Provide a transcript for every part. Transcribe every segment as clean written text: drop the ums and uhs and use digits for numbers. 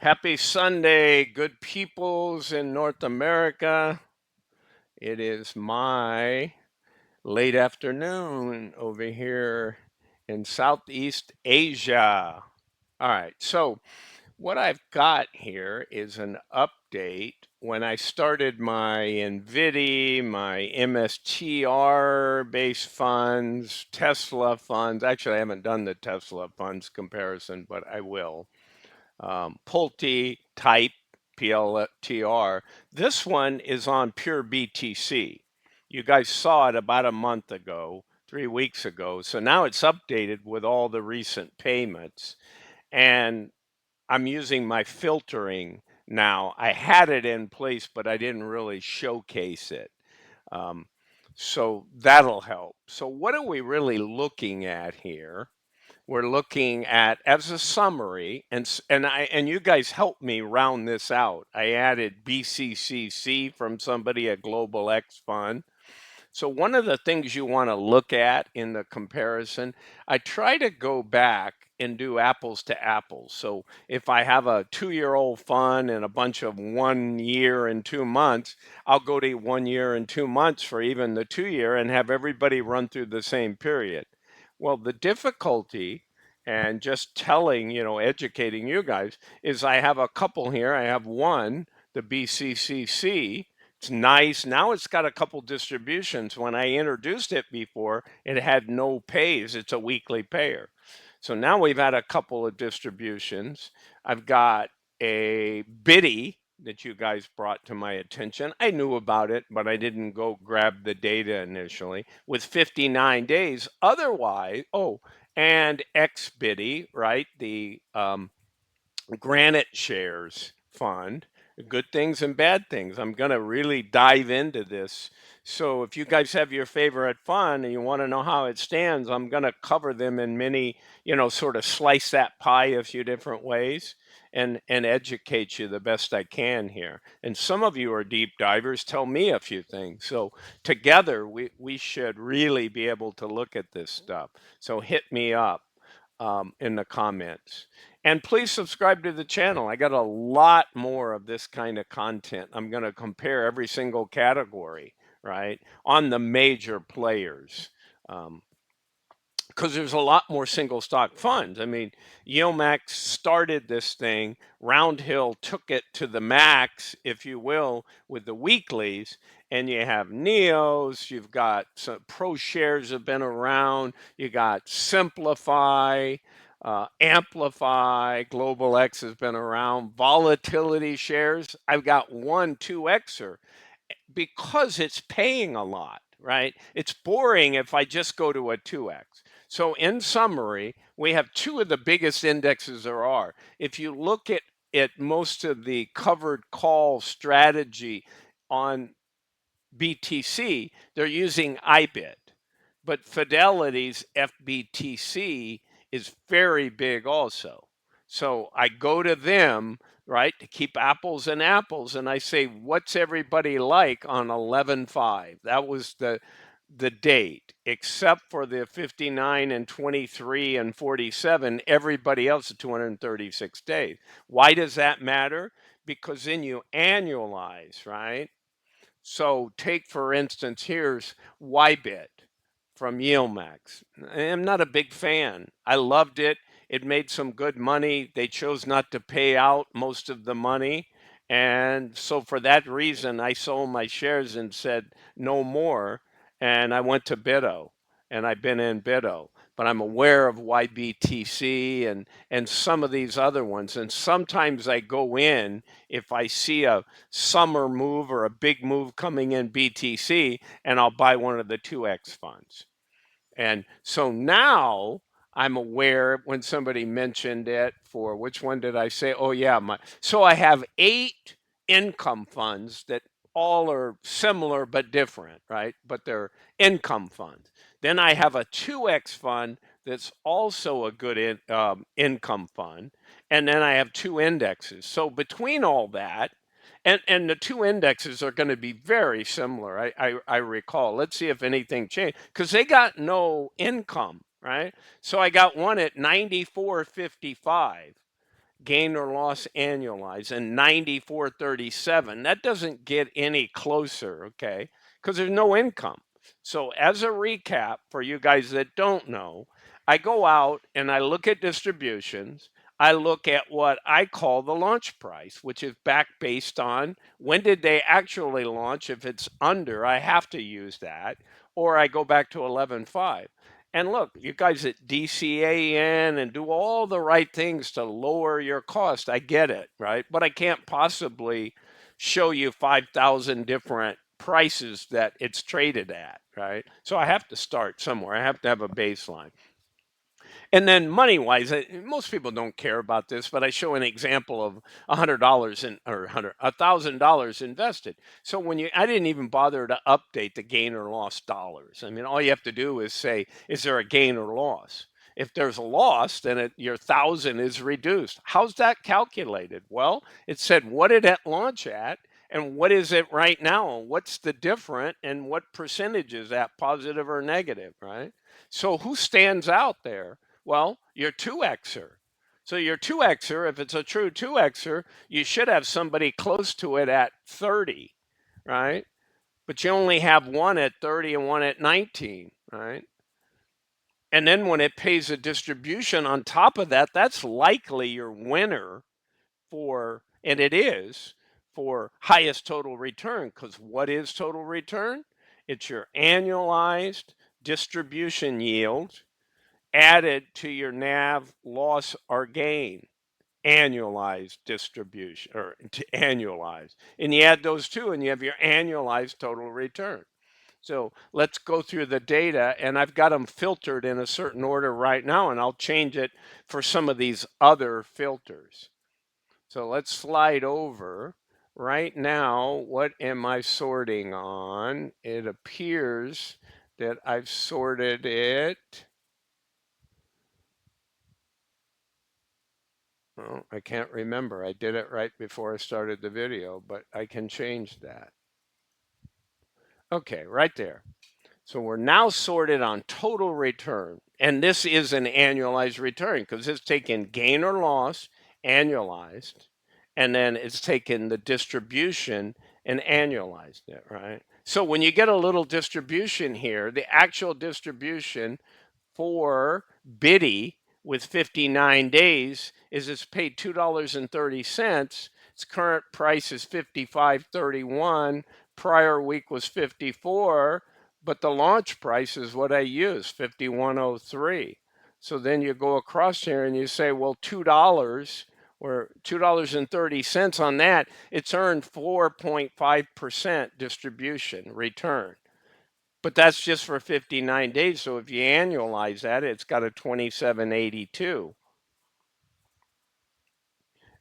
Happy Sunday, good peoples in North America. It is my late afternoon over here in Southeast Asia. All right, so what I've got here is an update. When I started my NVIDIA, my MSTR based funds, Tesla funds, actually, I haven't done the Tesla funds comparison, but I will. Pulte type PLTR. This one is on pure BTC. You guys saw it about a month ago, 3 weeks ago. So now it's updated with all the recent payments. And I'm using my filtering now. I had it in place, but I didn't really showcase it. Um, so that'll help. So, what are we really looking at here? We're looking at as a summary, and you guys helped me round this out. I added BCCC from somebody at Global X Fund. So one of the things you want to look at in the comparison, I try to go back and do apples to apples. So if I have a 2-year-old fund and a bunch of 1 year and 2 months, I'll go to 1 year and 2 months for even the 2 year and have everybody run through the same period. Well, the difficulty and just telling, educating you guys is I have a couple here. I have one, the BCCC. It's nice. Now it's got a couple distributions. When I introduced it before, it had no pays. It's a weekly payer. So now we've had a couple of distributions. I've got a biddy that you guys brought to my attention. I knew about it, but I didn't go grab the data initially with 59 days. Otherwise, and XBiddy, right? The Granite Shares Fund, good things and bad things. I'm going to really dive into this. So if you guys have your favorite fund and you want to know how it stands, I'm going to cover them in many, sort of slice that pie a few different ways and educate you the best I can here. And some of you are deep divers, tell me a few things. So together we should really be able to look at this stuff. So hit me up in the comments. And please subscribe to the channel. I got a lot more of this kind of content. I'm going to compare every single category, right, on the major players. Because there's a lot more single stock funds. I mean, Yomax started this thing. Roundhill took it to the max, if you will, with the weeklies. And you have Neos, you've got some Pro Shares have been around, you got Simplify, Amplify, Global X has been around, Volatility Shares. I've got one 2Xer because it's paying a lot, right? It's boring if I just go to a 2X. So in summary, we have two of the biggest indexes there are. If you look at most of the covered call strategy on BTC, they're using IBIT. But Fidelity's FBTC is very big also. So I go to them, right, to keep apples and apples, and I say, what's everybody like on 11/5? That was the date, except for the 59 and 23 and 47, everybody else at 236 days. Why does that matter? Because then you annualize, right? So take, for instance, here's Ybit from Yieldmax. I'm not a big fan. I loved it. It made some good money. They chose not to pay out most of the money. And so for that reason, I sold my shares and said no more. And I went to Bitto and I've been in Bitto. But I'm aware of YBTC and some of these other ones. And sometimes I go in if I see a summer move or a big move coming in BTC, and I'll buy one of the 2X funds. And so now I'm aware when somebody mentioned it for which one did I say? Oh, yeah. So I have 8 income funds that all are similar but different, right? But they're income funds. Then I have a 2X fund that's also a good income fund. And then I have 2 indexes. So between all that, and the 2 indexes are going to be very similar. I recall. Let's see if anything changed because they got no income, right? So I got one at 94.55. gain or loss annualized, and 94.37. That doesn't get any closer, okay? Because there's no income. So, as a recap for you guys that don't know, I go out and I look at distributions. I look at what I call the launch price, which is back based on when did they actually launch. If it's under, I have to use that, or I go back to 11.5. And look, you guys at DCAN and do all the right things to lower your cost. I get it, right? But I can't possibly show you 5,000 different prices that it's traded at, right? So I have to start somewhere. I have to have a baseline. And then money wise, most people don't care about this, but I show an example of $100 in, or $1,000 invested. So when I didn't even bother to update the gain or loss dollars. I mean, all you have to do is say, is there a gain or loss? If there's a loss, then your 1,000 is reduced. How's that calculated? Well, it said what did it launch at, and what is it right now? What's the different, and what percentage is that, positive or negative, right? So who stands out there? Well, your 2Xer. So your 2Xer, if it's a true 2Xer, you should have somebody close to it at 30, right? But you only have one at 30 and one at 19, right? And then when it pays a distribution on top of that, that's likely your winner for, and it is, for highest total return. Because what is total return? It's your annualized distribution yield added to your NAV loss or gain, annualized distribution, or to annualized. And you add those two and you have your annualized total return. So let's go through the data, and I've got them filtered in a certain order right now, and I'll change it for some of these other filters. So let's slide over. Right now, what am I sorting on? It appears that I've sorted it. Well, I can't remember. I did it right before I started the video, but I can change that. Okay, right there. So we're now sorted on total return. And this is an annualized return because it's taken gain or loss, annualized, and then it's taken the distribution and annualized it, right? So when you get a little distribution here, the actual distribution for Biddy with 59 days is it's paid $2.30. Its current price is 55.31. Prior week was 54, but the launch price is what I use, 51.03. So then you go across here and you say, well, $2 or $2.30 on that, it's earned 4.5% distribution return. But that's just for 59 days. So if you annualize that, it's got a 2782.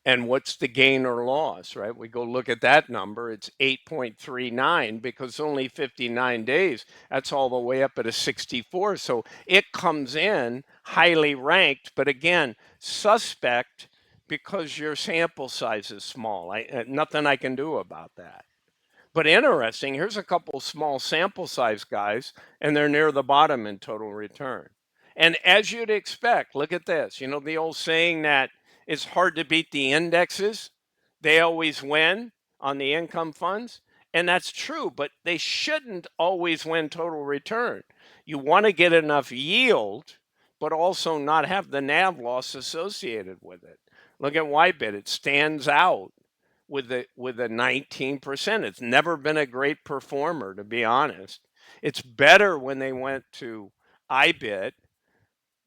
And what's the gain or loss, right? We go look at that number. It's 8.39 because only 59 days. That's all the way up at a 64. So it comes in highly ranked, but again, suspect because your sample size is small. Nothing I can do about that. But interesting, here's a couple small sample size guys, and they're near the bottom in total return. And as you'd expect, look at this. You know the old saying that it's hard to beat the indexes? They always win on the income funds. And that's true, but they shouldn't always win total return. You want to get enough yield, but also not have the NAV loss associated with it. Look at Ybit, it stands out with a 19%. It's never been a great performer, to be honest. It's better when they went to IBIT,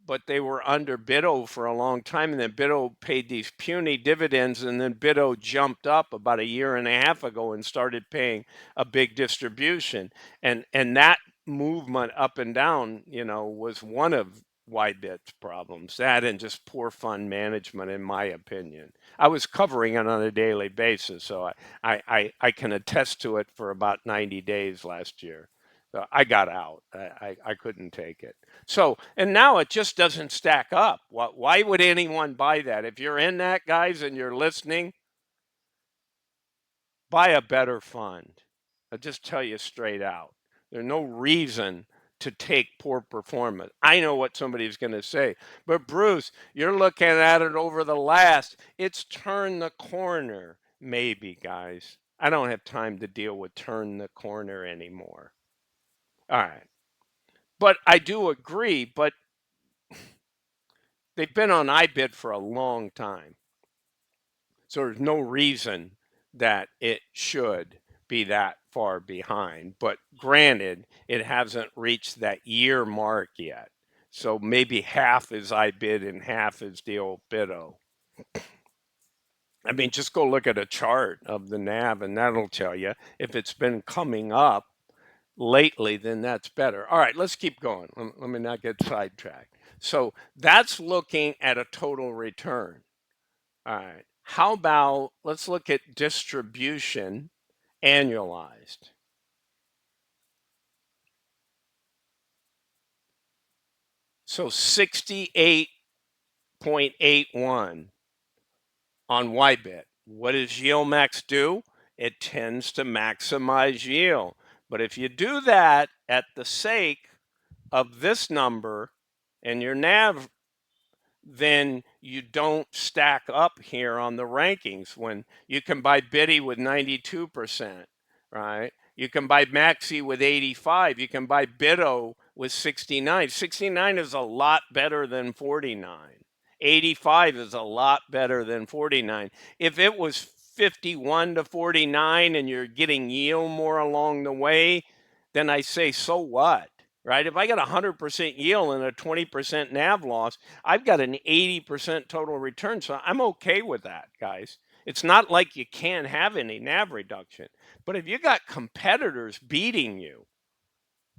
but they were under BITO for a long time, and then BITO paid these puny dividends, and then BITO jumped up about a year and a half ago and started paying a big distribution, and that movement up and down, was one of Ybit's problems. That and just poor fund management, in my opinion. I was covering it on a daily basis, so I can attest to it for about 90 days last year. So I got out. I couldn't take it. So, and now it just doesn't stack up. Why would anyone buy that? If you're in that, guys, and you're listening, buy a better fund. I'll just tell you straight out. There's no reason to take poor performance. I know what somebody's going to say, but Bruce, you're looking at it over the last. It's turned the corner, maybe, guys. I don't have time to deal with turn the corner anymore. All right. But I do agree, but they've been on iBid for a long time. So there's no reason that it should be that far behind. But granted, it hasn't reached that year mark yet. So maybe half is iBid and half is the old BIDO. I mean, just go look at a chart of the NAV and that'll tell you if it's been coming up lately, then that's better. All right, let's keep going. Let me not get sidetracked. So that's looking at a total return. All right. How about let's look at distribution annualized. So 68.81 on YBIT. What does YieldMax do? It tends to maximize yield. But if you do that at the sake of this number and your NAV, then you don't stack up here on the rankings when you can buy Biddy with 92%, right? You can buy Maxi with 85. You can buy BIDO with 69. 69 is a lot better than 49. 85 is a lot better than 49. If it was 51 to 49 and you're getting yield more along the way, then I say, so what? Right? If I got 100% yield and a 20% NAV loss, I've got an 80% total return. So I'm okay with that, guys. It's not like you can't have any NAV reduction. But if you got competitors beating you,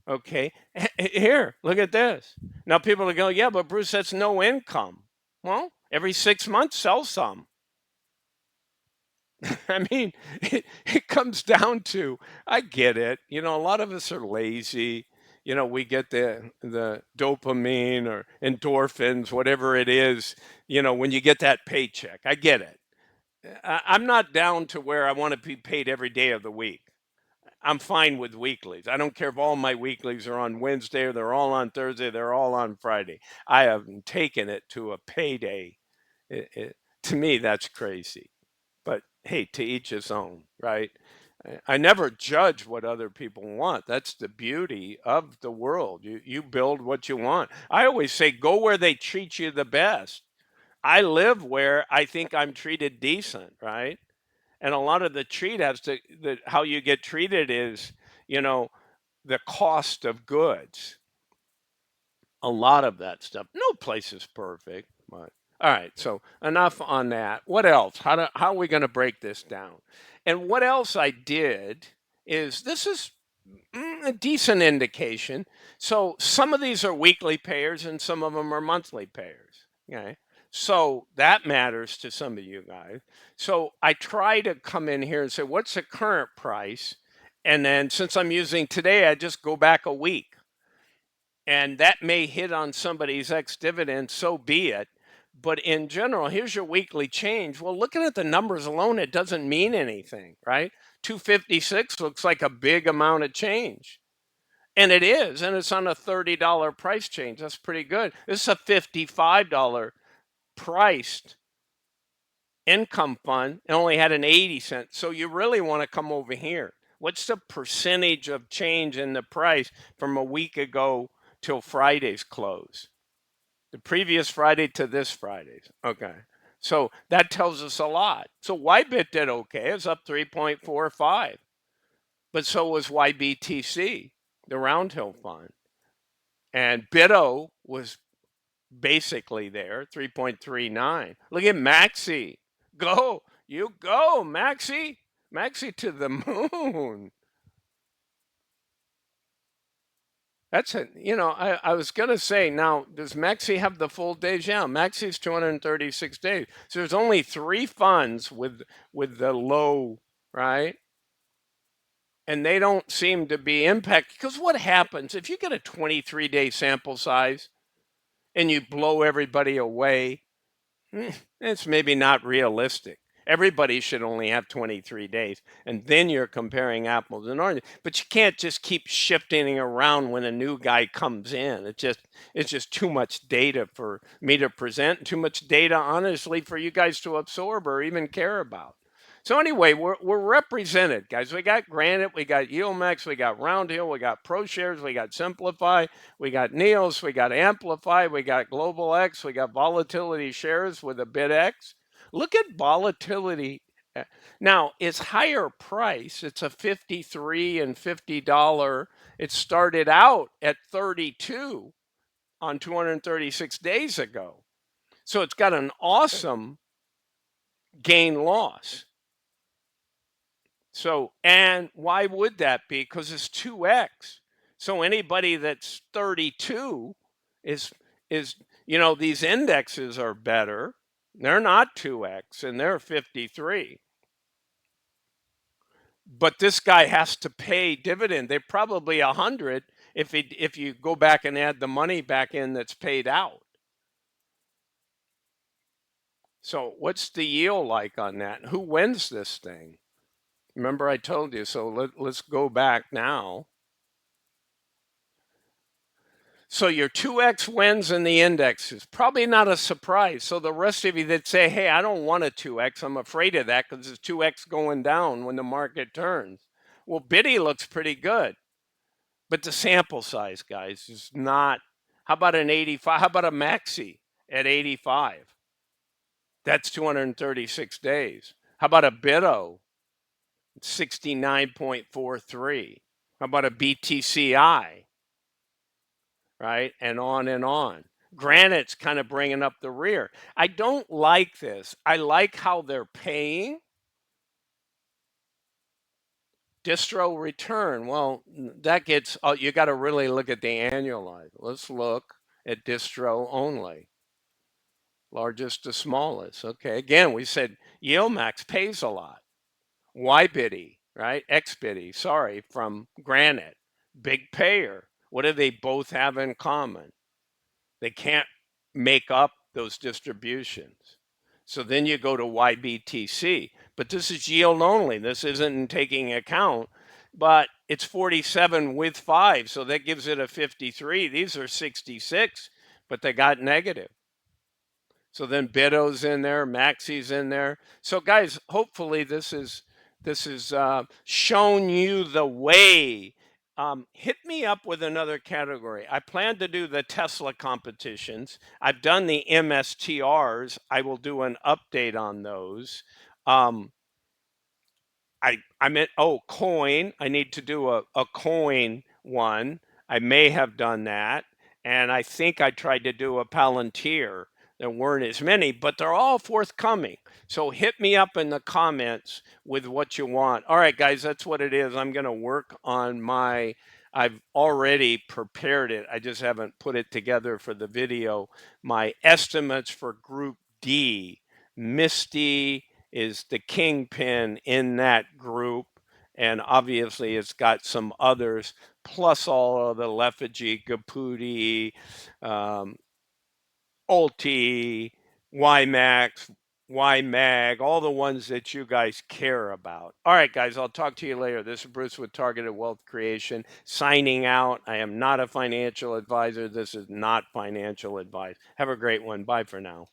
okay, here, look at this. Now people are going, yeah, but Bruce, that's no income. Well, every 6 months, sell some. I mean, it comes down to, I get it. You know, a lot of us are lazy. You know, we get the dopamine or endorphins, whatever it is, you know, when you get that paycheck. I get it. I'm not down to where I want to be paid every day of the week. I'm fine with weeklies. I don't care if all my weeklies are on Wednesday or they're all on Thursday, they're all on Friday. I haven't taken it to a payday. To me, that's crazy. But hey, to each his own, right? I never judge what other people want. That's the beauty of the world. You build what you want. I always say go where they treat you the best. I live where I think I'm treated decent, right? And a lot of the treat has to how you get treated is, you know, the cost of goods. A lot of that stuff. No place is perfect, but all right. So enough on that. What else? How are we going to break this down? And what else I did is this is a decent indication. So some of these are weekly payers and some of them are monthly payers. Okay. So that matters to some of you guys. So I try to come in here and say, what's the current price? And then since I'm using today, I just go back a week and that may hit on somebody's ex-dividend, so be it. But in general, here's your weekly change. Well, looking at the numbers alone, it doesn't mean anything, right? 256 looks like a big amount of change. And it is, and it's on a $30 price change. That's pretty good. This is a $55 priced income fund and only had an 80 cent. So you really want to come over here. What's the percentage of change in the price from a week ago till Friday's close? The previous Friday to this Friday's. Okay. So that tells us a lot. So YBIT did okay. It's up 3.45. But so was YBTC, the Roundhill Fund. And BIDO was basically there, 3.39. Look at Maxi. Go. You go, Maxi. Maxi to the moon. That's it. You know, I was going to say, now, does Maxi have the full days? Yeah, Maxi's 236 days. So there's only 3 funds with the low, right? And they don't seem to be impacted. Because what happens if you get a 23-day sample size and you blow everybody away? It's maybe not realistic. Everybody should only have 23 days. And then you're comparing apples and oranges. But you can't just keep shifting around when a new guy comes in. It's just too much data for me to present, too much data, honestly, for you guys to absorb or even care about. So anyway, we're represented, guys. We got Granite, we got YieldMax, we got Roundhill, we got ProShares, we got Simplify, we got Neos, we got Amplify, we got Global X, we got Volatility Shares with a bit X. Look at volatility. Now, it's higher price. It's a 53 and $50. It started out at 32 on 236 days ago. So it's got an awesome gain loss. So, and why would that be? Because it's 2x. So anybody that's 32 is these indexes are better. They're not 2x and they're 53. But this guy has to pay dividend. They're probably 100 if you go back and add the money back in that's paid out. So what's the yield like on that? Who wins this thing? Remember I told you, so let's go back now. So your 2x wins in the index is probably not a surprise. So the rest of you that say, hey, I don't want a 2x, I'm afraid of that because it's 2x going down when the market turns. Well, Biddy looks pretty good, but the sample size, guys, is not. How about an 85? How about a Maxi at 85? That's 236 days. How about a Bitto? 69.43. How about a BTCI? Right? And on and on. Granite's kind of bringing up the rear. I don't like this. I like how they're paying. Distro return. Well, that gets, you got to really look at the annualized. Let's look at distro only. Largest to smallest. Okay. Again, we said YieldMax pays a lot. YBiddy, right? XBiddy, sorry, from Granite. Big payer. What do they both have in common? They can't make up those distributions. So then you go to YBTC, but this is yield only. This isn't taking account, but it's 47 with 5, so that gives it a 53. These are 66, but they got negative. So then Bitto's in there, Maxi's in there. So guys, hopefully this is shown you the way. Hit me up with another category. I plan to do the Tesla competitions. I've done the MSTRs. I will do an update on those. Um, I meant, oh, coin. I need to do a coin one. I may have done that. And I think I tried to do a Palantir. There weren't as many, but they're all forthcoming. So hit me up in the comments with what you want. All right, guys, that's what it is. I'm going to work on I've already prepared it. I just haven't put it together for the video. My estimates for Group D. Misty is the kingpin in that group. And obviously, it's got some others, plus all of the Lethargy, Gapudi, Ulti, YMAX, YMAG, all the ones that you guys care about. All right, guys, I'll talk to you later. This is Bruce with Targeted Wealth Creation signing out. I am not a financial advisor. This is not financial advice. Have a great one. Bye for now.